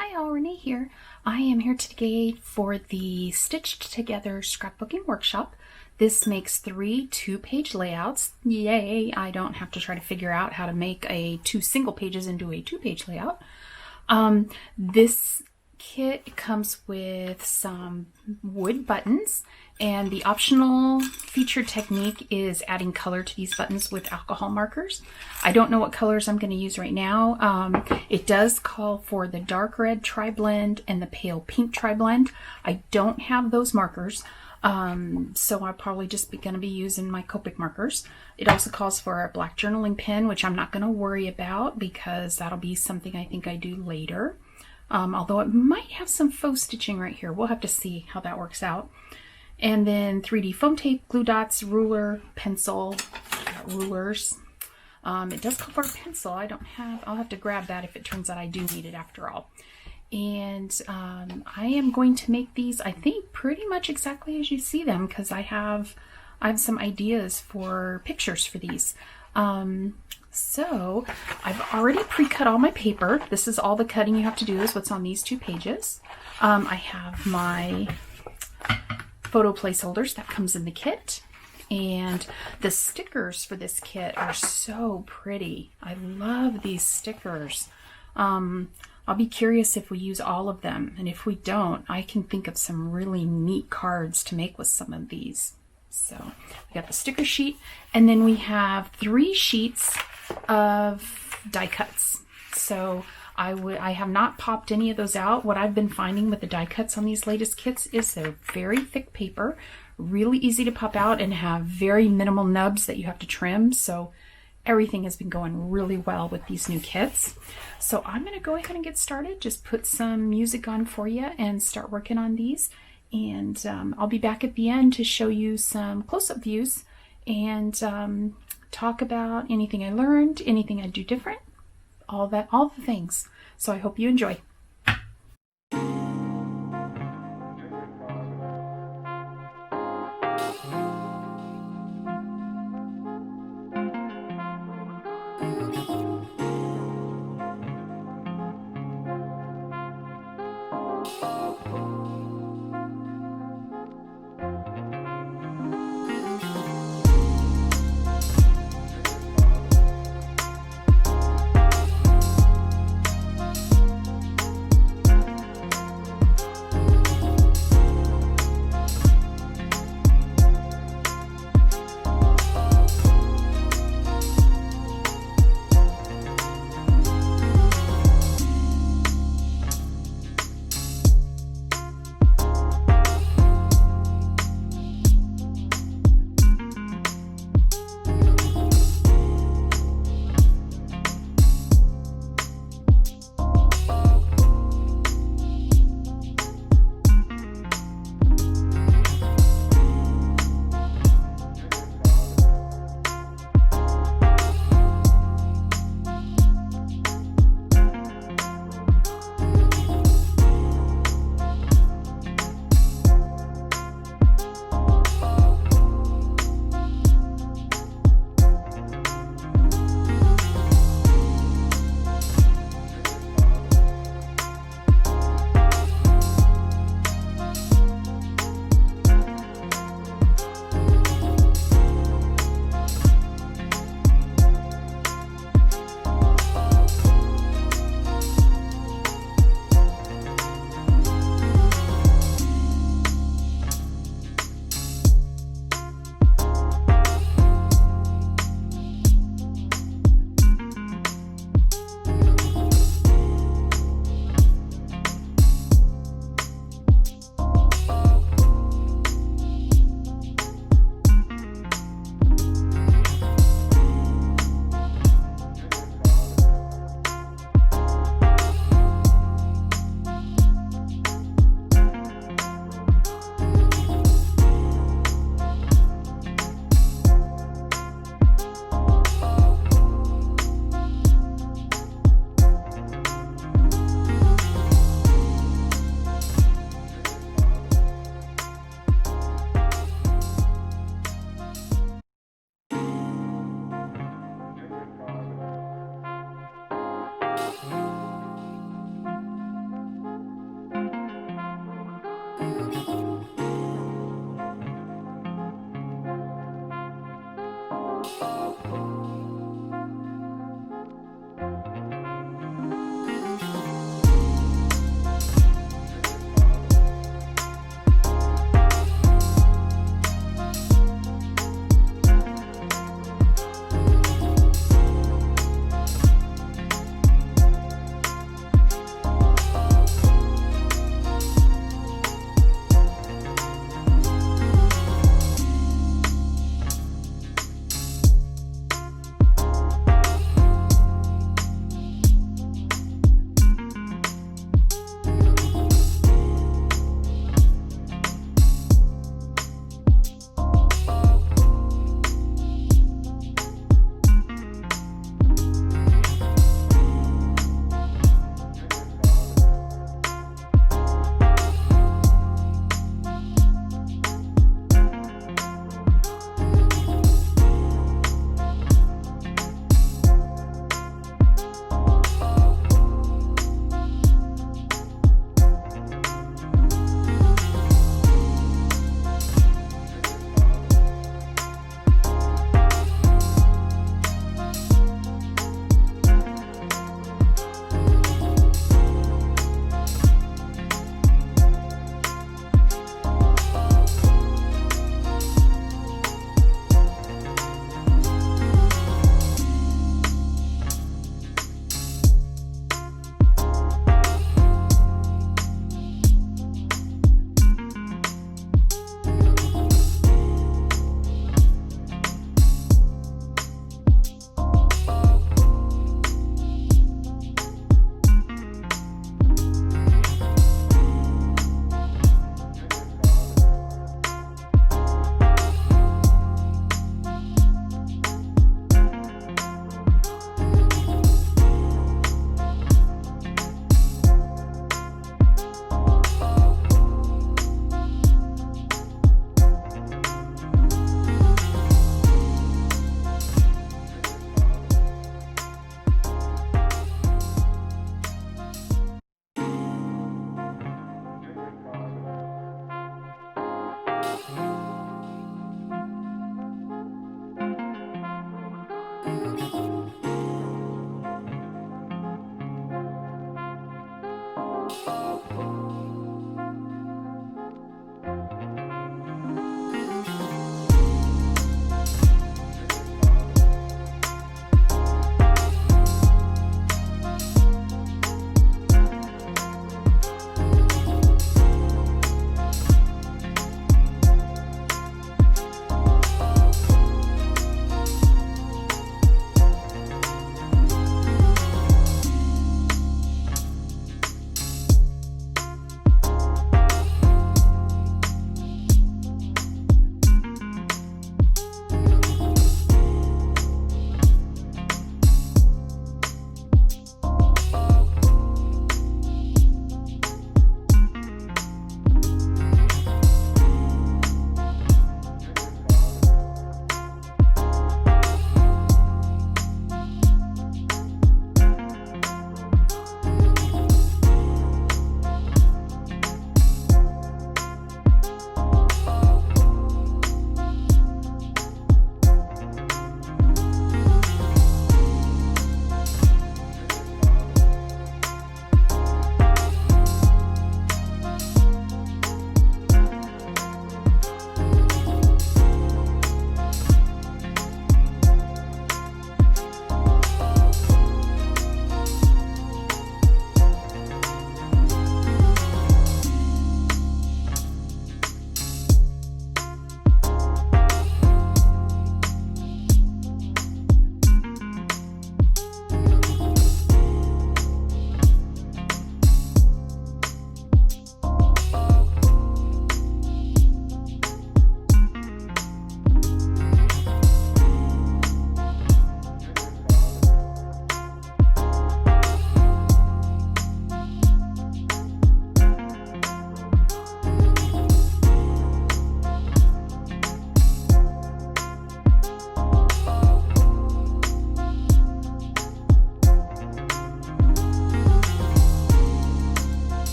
Hi all, Renee here. I am here today for the Stitched Together Scrapbooking Workshop. This makes 3 2-page layouts. Yay, I don't have to try to figure out how to make 2 single pages into a 2-page layout. This kit comes with some wood buttons, and the optional featured technique is adding color to these buttons with alcohol markers. I don't know what colors I'm going to use right now. It does call for the dark red tri-blend and the pale pink tri-blend. I don't have those markers, so I'll probably just going to be using my Copic markers. It also calls for a black journaling pen, which I'm not going to worry about because that'll be something I think I do later. Although it might have some faux stitching right here. We'll have to see how that works out. And then 3D foam tape, glue dots, ruler, pencil, rulers. It does call for a pencil. I'll have to grab that if it turns out I do need it after all. And I am going to make these, I think, pretty much exactly as you see them because I have some ideas for pictures for these. So I've already pre-cut all my paper. This is all the cutting you have to do is what's on these 2 pages. I have my photo placeholders that comes in the kit, and the stickers for this kit are so pretty. I love these stickers. I'll be curious if we use all of them, and if we don't, I can think of some really neat cards to make with some of these. So we got the sticker sheet, and then we have 3 sheets of die cuts. So I have not popped any of those out. What I've been finding with the die cuts on these latest kits is they're very thick paper, really easy to pop out, and have very minimal nubs that you have to trim. So everything has been going really well with these new kits. So I'm going to go ahead and get started. Just put some music on for you and start working on these. And I'll be back at the end to show you some close-up views and talk about anything I learned, anything I do different, all the things. So I hope you enjoy.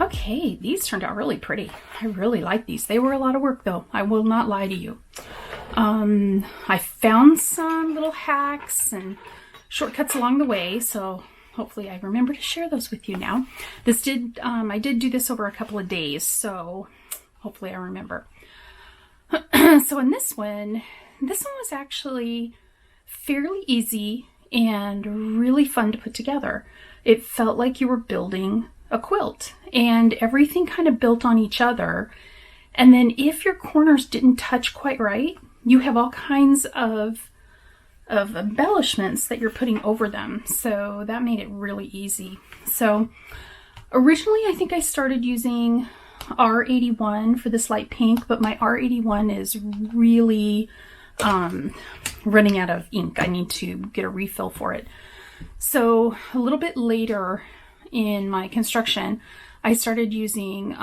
Okay, these turned out really pretty. I really like these. They were a lot of work though. I will not lie to you. I found some little hacks and shortcuts along the way, so hopefully I remember to share those with you now. I did do this over a couple of days, so hopefully I remember. So in this one was actually fairly easy and really fun to put together. It felt like you were building a quilt, and everything kind of built on each other. And then if your corners didn't touch quite right, you have all kinds of embellishments that you're putting over them. So that made it really easy. So originally I think I started using R81 for this light pink, but my R81 is really running out of ink. I need to get a refill for it. So a little bit later in my construction, I started using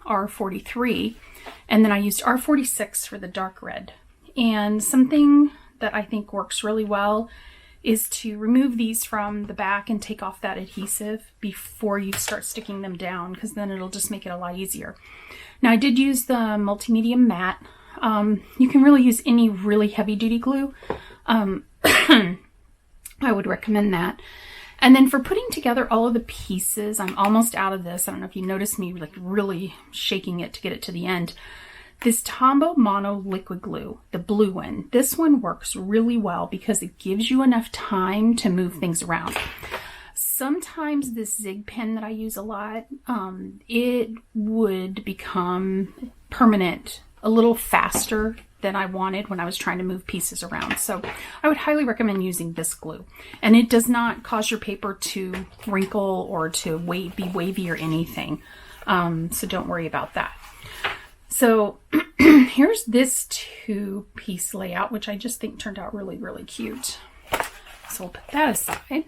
R43, and then I used R46 for the dark red. And something that I think works really well is to remove these from the back and take off that adhesive before you start sticking them down, because then it'll just make it a lot easier. Now I did use the multimedia matte. You can really use any really heavy duty glue. I would recommend that. And then for putting together all of the pieces, I'm almost out of this. I don't know if you noticed me like really shaking it to get it to the end. This Tombow Mono liquid glue, the blue one, this one works really well because it gives you enough time to move things around. Sometimes this Zig pen that I use a lot, it would become permanent a little faster than I wanted when I was trying to move pieces around. So I would highly recommend using this glue. And it does not cause your paper to wrinkle or to be wavy or anything. So don't worry about that. So here's this 2-piece layout, which I just think turned out really, really cute. So we'll put that aside.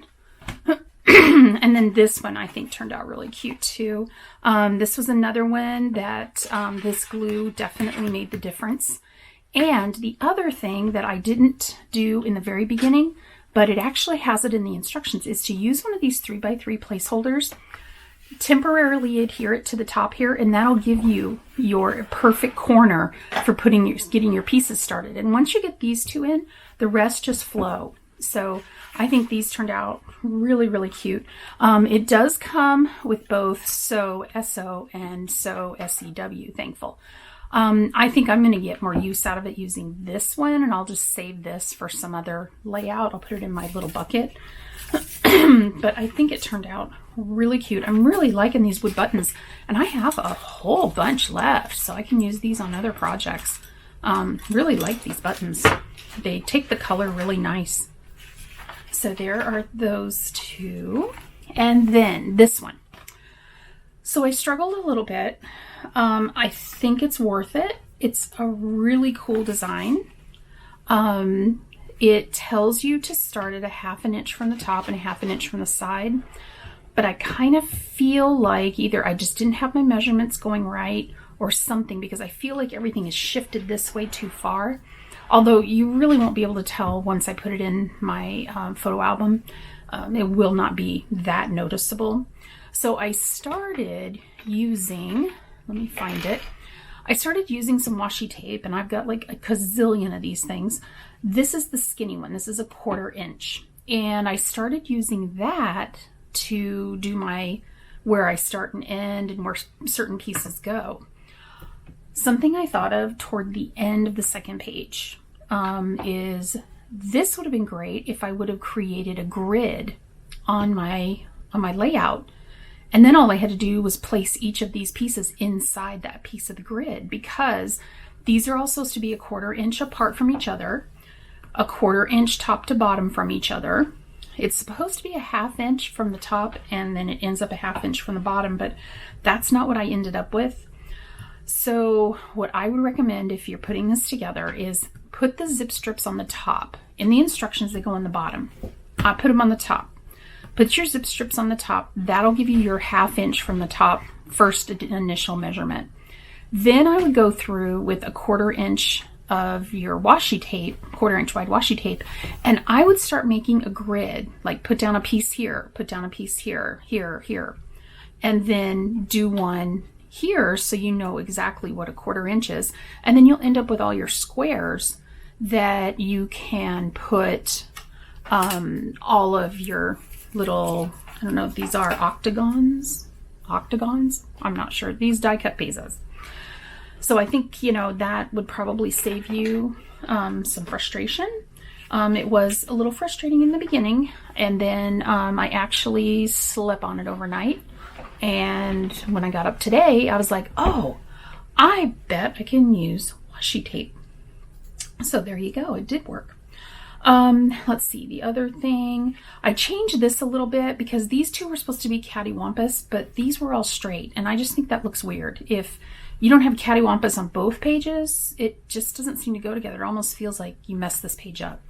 And then this one I think turned out really cute too. This was another one that this glue definitely made the difference. And the other thing that I didn't do in the very beginning, but it actually has it in the instructions, is to use one of these 3x3 placeholders, temporarily adhere it to the top here, and that'll give you your perfect corner for getting your pieces started. And once you get these two in, the rest just flow. So I think these turned out really, really cute. It does come with both Sew, S-O, and Sew, S-E-W, thankful. I think I'm going to get more use out of it using this one, and I'll just save this for some other layout. I'll put it in my little bucket. But I think it turned out really cute. I'm really liking these wood buttons, and I have a whole bunch left, so I can use these on other projects. Really like these buttons. They take the color really nice. So there are those two. And then this one. So I struggled a little bit. I think it's worth it. It's a really cool design. It tells you to start at a 1/2 inch from the top and a 1/2 inch from the side. But I kind of feel like either I just didn't have my measurements going right or something, because I feel like everything is shifted this way too far. Although you really won't be able to tell once I put it in my photo album. It will not be that noticeable. So I started using, let me find it. I started using some washi tape, and I've got like a gazillion of these things. This is the skinny one. This is a 1/4 inch. And I started using that to do where I start and end and where certain pieces go. Something I thought of toward the end of the second page is this would have been great if I would have created a grid on my layout, and then all I had to do was place each of these pieces inside that piece of the grid, because these are all supposed to be a 1/4 inch apart from each other, a 1/4 inch top to bottom from each other. It's supposed to be a 1/2 inch from the top, and then it ends up a 1/2 inch from the bottom, but that's not what I ended up with. So what I would recommend if you're putting this together is put the zip strips on the top. In the instructions, they go on the bottom. I put them on the top. Put your zip strips on the top. That'll give you your 1/2 inch from the top, first initial measurement. Then I would go through with a 1/4 inch of your washi tape, 1/4 inch wide washi tape, and I would start making a grid, like put down a piece here, put down a piece here, here, here, and then do one here so you know exactly what a 1/4 inch is. And then you'll end up with all your squares that you can put all of your little, I don't know if these are octagons, I'm not sure, these die cut pesos. So I think, that would probably save you some frustration. It was a little frustrating in the beginning, and then I actually slept on it overnight, And when I got up today, I was like, oh, I bet I can use washi tape. So there you go. It did work. Let's see, the other thing, I changed this a little bit because these two were supposed to be cattywampus, but these were all straight, and I just think that looks weird. If you don't have cattywampus on both pages, it just doesn't seem to go together. It almost feels like you messed this page up.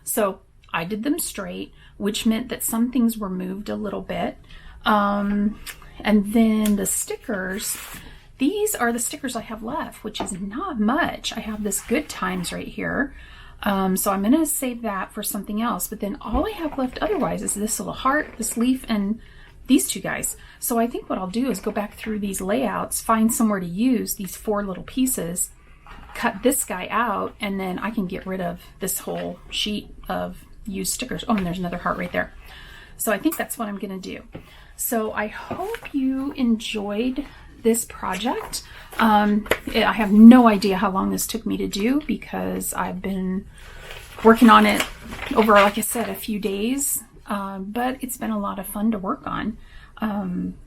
So I did them straight, which meant that some things were moved a little bit. And then the stickers, these are the stickers I have left, which is not much. I have this Good Times right here. So I'm going to save that for something else. But then all I have left otherwise is this little heart, this leaf, and these two guys. So I think what I'll do is go back through these layouts, find somewhere to use these 4 little pieces, cut this guy out, and then I can get rid of this whole sheet of used stickers. Oh, and there's another heart right there. So I think that's what I'm going to do. So I hope you enjoyed this project. I have no idea how long this took me to do because I've been working on it over, like I said, a few days, but it's been a lot of fun to work on.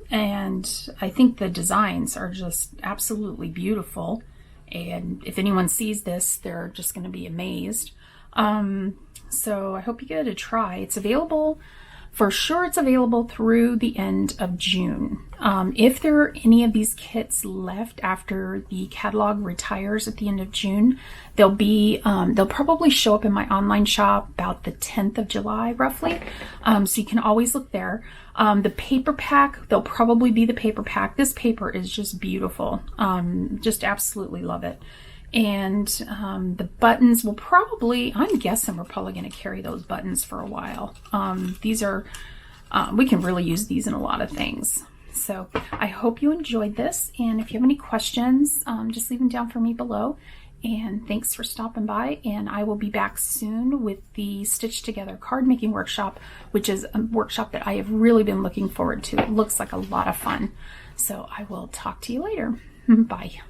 And I think the designs are just absolutely beautiful. And if anyone sees this, they're just going to be amazed. So I hope you give it a try. It's available. For sure, it's available through the end of June. If there are any of these kits left after the catalog retires at the end of June, they'll probably show up in my online shop about the 10th of July, roughly. So you can always look there. The paper pack, they'll probably be the paper pack. This paper is just beautiful. Just absolutely love it. And the buttons will probably, I'm guessing we're probably going to carry those buttons for a while. These are, we can really use these in a lot of things. So I hope you enjoyed this. And if you have any questions, just leave them down for me below. And thanks for stopping by. And I will be back soon with the Stitch Together card making workshop, which is a workshop that I have really been looking forward to. It looks like a lot of fun. So I will talk to you later. Bye.